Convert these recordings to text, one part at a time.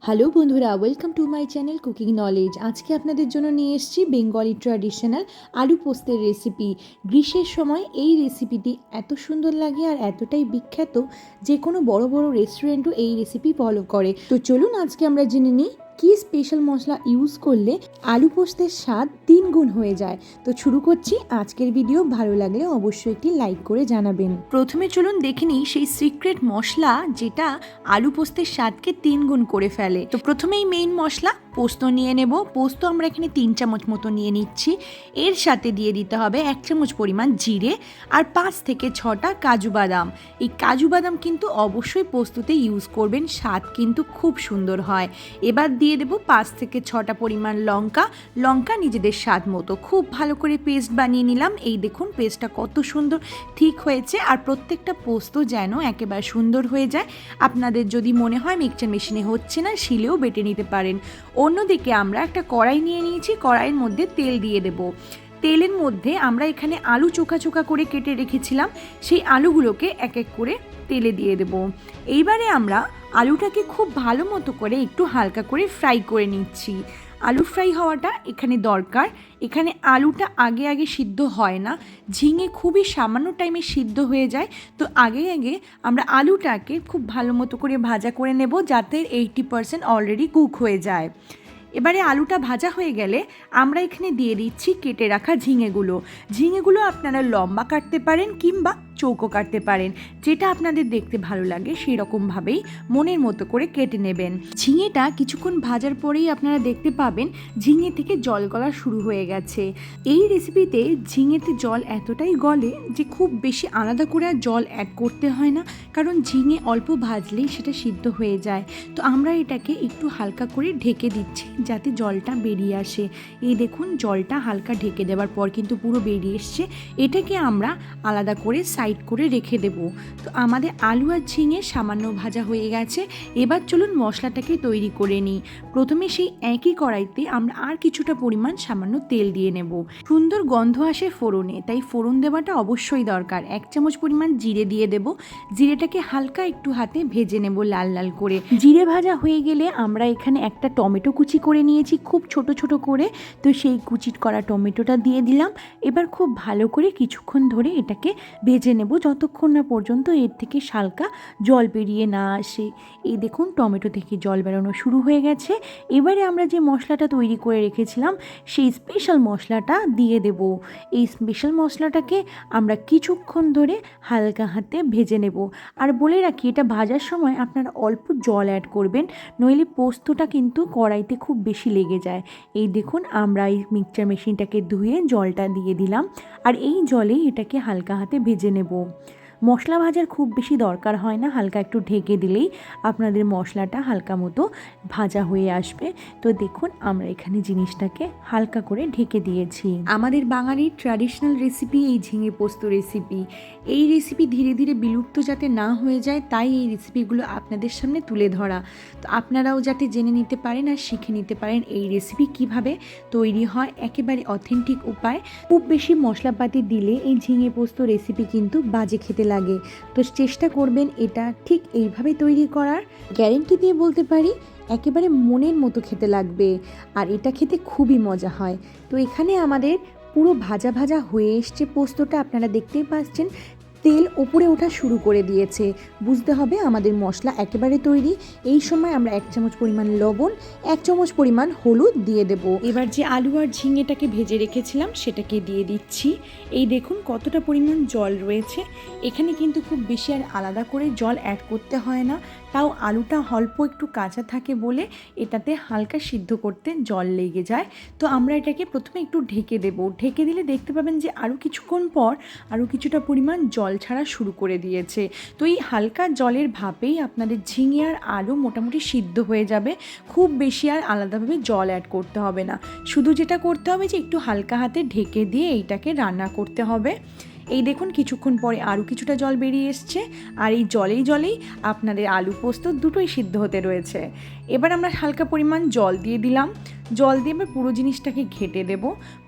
Hello বন্ধুরা, welcome to my channel cooking knowledge. আজকে আপনাদের জন্য নিয়ে এসেছি বেঙ্গলি ট্র্যাডিশনাল আলু পোস্তের রেসিপি। গ্রীষ্মের সময় এই রেসিপিটি এত সুন্দর লাগে আর এতটাই বিখ্যাত যে কোনো বড় বড় রেস্টুরেন্টও এই রেসিপি ফলো করে। তো চলুন আজকে আমরা জেনে নিই কি স্পেশাল মশলা ইউজ করলে আলু পোস্তের স্বাদ 3 গুণ হয়ে যায়। তো শুরু করছি আজকের ভিডিও। ভালো লাগলে অবশ্যই একটি লাইক করে জানাবেন। প্রথমে চলুন দেখে নিই সেই সিক্রেট মশলা যেটা আলু পোস্তের স্বাদকে 3 গুণ করে ফেলে। তো প্রথমেই মেইন মশলা পোস্ত নিয়ে নেব। পোস্ত আমরা এখানে 3 চামচ মতো নিয়ে নিচ্ছি। এর সাথে দিয়ে দিতে হবে 1 চামচ পরিমাণ জিরে আর 5 থেকে 6টা কাজু বাদাম। এই কাজু বাদাম কিন্তু অবশ্যই পোস্ততে ইউজ করবেন, স্বাদ কিন্তু খুব সুন্দর হয়। এবার দিয়ে দেবো 5 থেকে 6টা পরিমাণ লঙ্কা নিজেদের স্বাদ মতো। খুব ভালো করে পেস্ট বানিয়ে নিলাম। এই দেখুন পেস্টটা কত সুন্দর ঠিক হয়েছে। আর প্রত্যেকটা পোস্ত যেন একেবারে সুন্দর হয়ে যায়। আপনাদের যদি মনে হয় মিক্সচার মেশিনে হচ্ছে না, শিলেও বেটে নিতে পারেন। অন্যদিকে আমরা একটা কড়াই নিয়ে নিয়েছি। কড়াইয়ের মধ্যে তেল দিয়ে দেব। তেলের মধ্যে আমরা এখানে আলু চোখা চোখা করে কেটে রেখেছিলাম, সেই আলুগুলোকে এক এক করে তেলে দিয়ে দেব। এইবারে আমরা আলুটাকে খুব ভালো মতো করে একটু হালকা করে ফ্রাই করে নিচ্ছি। আলু ফ্রাই হওয়াটা এখানে দরকার। এখানে আলুটা আগে সিদ্ধ হয় না, ঝিঙে খুবই সামান্য টাইমে সিদ্ধ হয়ে যায়। তো আগে আমরা আলুটাকে খুব ভালো মতো করে ভাজা করে নেব, যাতে 80% অলরেডি কুক হয়ে যায়। এবারে আলুটা ভাজা হয়ে গেলে আমরা এখানে দিয়ে দিচ্ছি কেটে রাখা ঝিঙেগুলো আপনারা লম্বা কাটতে পারেন কিংবা চৌকো কাটতে পারেন, যেটা আপনাদের দেখতে ভালো লাগে সেই রকমভাবেই মনের মতো করে কেটে নেবেন। ঝিঙেটা কিছুক্ষণ ভাজার পরেই আপনারা দেখতে পাবেন ঝিঙে থেকে জল গলা শুরু হয়ে গেছে। এই রেসিপিতে ঝিঙেতে জল এতটাই গলে যে খুব বেশি আলাদা করে আর জল অ্যাড করতে হয় না, কারণ ঝিঙে অল্প ভাজলেই সেটা সিদ্ধ হয়ে যায়। তো আমরা এটাকে একটু হালকা করে ঢেকে দিচ্ছি যাতে জলটা বেরিয়ে আসে। এই দেখুন জলটা হালকা ঢেকে দেওয়ার পর কিন্তু পুরো বেরিয়ে এসছে। এটাকে আমরা আলাদা করে সাইড করে রেখে দেব। তো আমাদের আলু আর ঝিঙে সামান্য ভাজা হয়ে গেছে। এবার চলুন মশলাটাকে তৈরি করে নিই। প্রথমে সেই একই কড়াইতে আমরা আর কিছুটা পরিমাণ সামান্য তেল দিয়ে নেব। সুন্দর গন্ধ আসে ফোড়নে, তাই ফোড়ন দেওয়াটা অবশ্যই দরকার। 1 চামচ পরিমাণ জিরে দিয়ে দেব। জিরেটাকে হালকা একটু হাতে ভেজে নেব লাল লাল করে। জিরে ভাজা হয়ে গেলে আমরা এখানে একটা টমেটো কুচি করে নিয়েছি খুব ছোট ছোট করে। তো সেই কুচি করা টমেটোটা দিয়ে দিলাম। এবার খুব ভালো করে কিছুক্ষণ ধরে এটাকে ভেজে নেব, যতক্ষণ না পর্যন্ত এর থেকে হালকা জল বেরিয়ে না আসে। এই দেখুন টমেটো থেকে জল বেরোনো শুরু হয়ে গেছে। এবারে আমরা যে মশলাটা তৈরি করে রেখেছিলাম সেই স্পেশাল মশলাটা দিয়ে দেব। এই স্পেশাল মশলাটাকে আমরা কিছুক্ষণ ধরে হালকা হাতে ভেজে নেব। আর বলে রাখি, এটা ভাজার সময় আপনারা অল্প জল অ্যাড করবেন, নইলে পোস্তটা কিন্তু কড়াইতে খুব বেশি লেগে যায়। এই দেখুন আমরা এই মিক্সচার মেশিনটাকে ধুয়ে জলটা দিয়ে দিলাম, আর এই জলেই এটাকে হালকা হাতে ভেজে নেব। মশলা ভাজার খুব বেশি দরকার হয় না, হালকা একটু ঢেকে দিলেই আপনাদের মশলাটা হালকা মতো ভাজা হয়ে আসবে। তো দেখুন আমরা এখানে জিনিসটাকে হালকা করে ঢেকে দিয়েছি। আমাদের বাঙালির ট্র্যাডিশনাল রেসিপি এই ঝিঙে পোস্ত রেসিপি। এই রেসিপি ধীরে ধীরে বিলুপ্ত যাতে না হয়ে যায়, তাই এই রেসিপিগুলো আপনাদের সামনে তুলে ধরা। তো আপনারাও যাতে জেনে নিতে পারেন আর শিখে নিতে পারেন এই রেসিপি কিভাবে তৈরি হয় একেবারে অথেন্টিক উপায়। খুব বেশি মশলাপাতি দিলে এই ঝিঙে পোস্ত রেসিপি কিন্তু বাজে খেতে লাগে। তো চেষ্টা করবেন এটা ঠিক এইভাবে তৈরি করার। গ্যারেন্টি দিয়ে বলতে পারি একেবারে মনের মতো খেতে লাগবে, আর এটা খেতে খুবই মজা হয়। তো এখানে আমাদের পুরো ভাজা ভাজা হয়ে এসছে পোস্তটা, আপনারা দেখতেই পাচ্ছেন তেল ওপরে ওঠা শুরু করে দিয়েছে। বুঝতে হবে আমাদের মশলা একেবারে তৈরি। এই সময় আমরা 1 চামচ পরিমাণ লবণ, 1 চামচ পরিমাণ হলুদ দিয়ে দেব। এবার যে আলু আর ঝিঙেটাকে ভেজে রেখেছিলাম সেটাকে দিয়ে দিচ্ছি। এই দেখুন কতটা পরিমাণ জল রয়েছে। এখানে কিন্তু খুব বেশি আর আলাদা করে জল অ্যাড করতে হয় না, তাও আলুটা অল্প একটু কাঁচা থাকে বলে এটাতে হালকা সিদ্ধ করতে জল লেগে যায়। তো আমরা এটাকে প্রথমে একটু ঢেকে দেব। ঢেকে দিলে দেখতে পাবেন যে আরও কিছুক্ষণ পর আরও কিছুটা পরিমাণ জল ছাড়া শুরু করে দিয়েছে। তো এই হালকা জলের ভাপেই আপনাদের ঝিঙে আর আলু মোটামুটি সিদ্ধ হয়ে যাবে। খুব বেশি আর আলাদাভাবে জল অ্যাড করতে হবে না। শুধু যেটা করতে হবে যে একটু হালকা হাতে ঢেকে দিয়ে এইটাকে রান্না করতে হবে। এই দেখুন কিছুক্ষণ পরে আরও কিছুটা জল বেরিয়ে এসছে, আর এই জলেই আপনাদের আলু পোস্ত দুটোই সিদ্ধ হতে রয়েছে। এবার আমরা হালকা পরিমাণ জল দিয়ে দিলাম। জল দিয়ে এবার পুরো জিনিসটাকে ঘেঁটে দেব।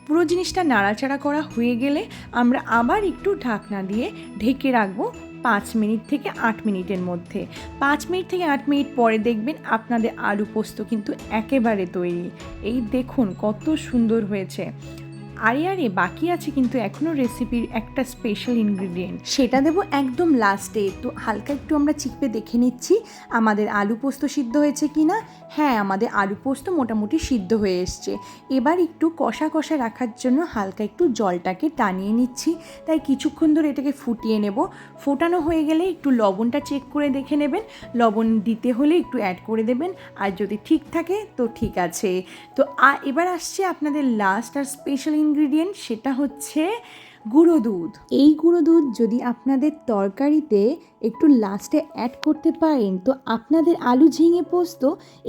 পুরো জিনিসটা নাড়াচাড়া করা হয়ে গেলে আমরা আবার একটু ঢাকনা দিয়ে ঢেকে রাখবো 5 মিনিট থেকে 8 মিনিটের মধ্যে। 5 মিনিট থেকে 8 মিনিট পরে দেখবেন আপনাদের আলু পোস্ত কিন্তু একেবারে তৈরি। এই দেখুন কত সুন্দর হয়েছে। আরে বাকি আছে কিন্তু এখনও রেসিপির একটা স্পেশাল ইনগ্রিডিয়েন্ট, সেটা দেবো একদম লাস্টে। তো হালকা একটু আমরা চিপে দেখে নিচ্ছি আমাদের আলু পোস্ত সিদ্ধ হয়েছে কি না। হ্যাঁ, আমাদের আলু পোস্ত মোটামুটি সিদ্ধ হয়ে এসছে। এবার একটু কষা কষা রাখার জন্য হালকা একটু জলটাকে টানিয়ে নিচ্ছি, তাই কিছুক্ষণ ধরে এটাকে ফুটিয়ে নেব। ফোটানো হয়ে গেলে একটু লবণটা চেক করে দেখে নেবেন, লবণ দিতে হলে একটু অ্যাড করে দেবেন, আর যদি ঠিক থাকে তো ঠিক আছে। তো এবার আসছে আপনাদের লাস্ট আর স্পেশাল ইনগ্রিডিয়েন্ট, সেটা হচ্ছে গুঁড়ো দুধ। এই গুঁড়ো দুধ যদি আপনাদের তরকারিতে একটু লাস্টে অ্যাড করতে পারেন তো আপনাদের আলু ঝিঙে পোস্ত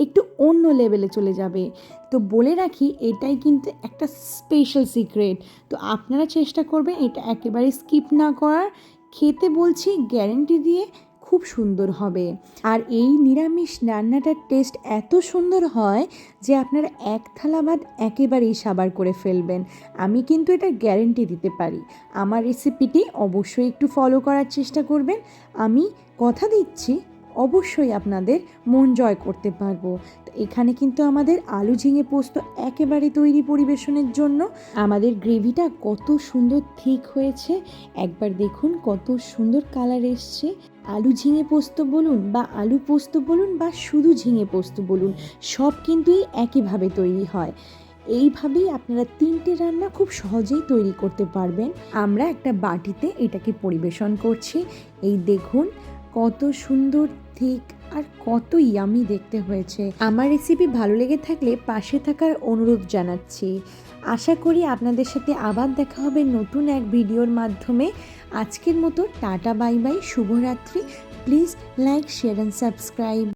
একটু অন্য লেভেলে চলে যাবে। তো বলে রাখি, এটাই কিন্তু একটা স্পেশাল সিক্রেট। তো আপনারা চেষ্টা করবেন এটা একেবারে স্কিপ না করার। খেতে বলছি গ্যারেন্টি দিয়ে খুব সুন্দর হবে। আর এই নিরামিষ রান্নাটার টেস্ট এত সুন্দর হয় যে আপনারা এক থালা ভাত একেবারেই সাবার করে ফেলবেন। আমি কিন্তু এটা গ্যারেন্টি দিতে পারি। আমার রেসিপিটি অবশ্যই একটু ফলো করার চেষ্টা করবেন। আমি কথা দিচ্ছি অবশ্যই আপনাদের মন জয় করতে পারবো। তো এখানে কিন্তু আমাদের আলু ঝিঙে পোস্ত একেবারে তৈরি পরিবেশনের জন্য। আমাদের গ্রেভিটা কত সুন্দর ঠিক হয়েছে, একবার দেখুন কত সুন্দর কালার এসছে। আলু ঝিঙে পোস্ত বলুন বা আলু পোস্ত বলুন বা শুধু ঝিঙে পোস্ত বলুন, সব কিন্তু একইভাবে তৈরি হয়। এইভাবেই আপনারা 3টে রান্না খুব সহজেই তৈরি করতে পারবেন। আমরা একটা বাটিতে এটাকে পরিবেশন করছি। এই দেখুন কত সুন্দর ঠিক আর কত ইয়ামি দেখতে হয়েছে। আমার রেসিপি ভালো লেগে থাকলে পাশে থাকার অনুরোধ জানাচ্ছি। আশা করি আপনাদের সাথে আবার দেখা হবে নতুন এক ভিডিওর মাধ্যমে। আজকের মতো টাটা, বাই বাই, শুভরাত্রি। Please like, share and subscribe.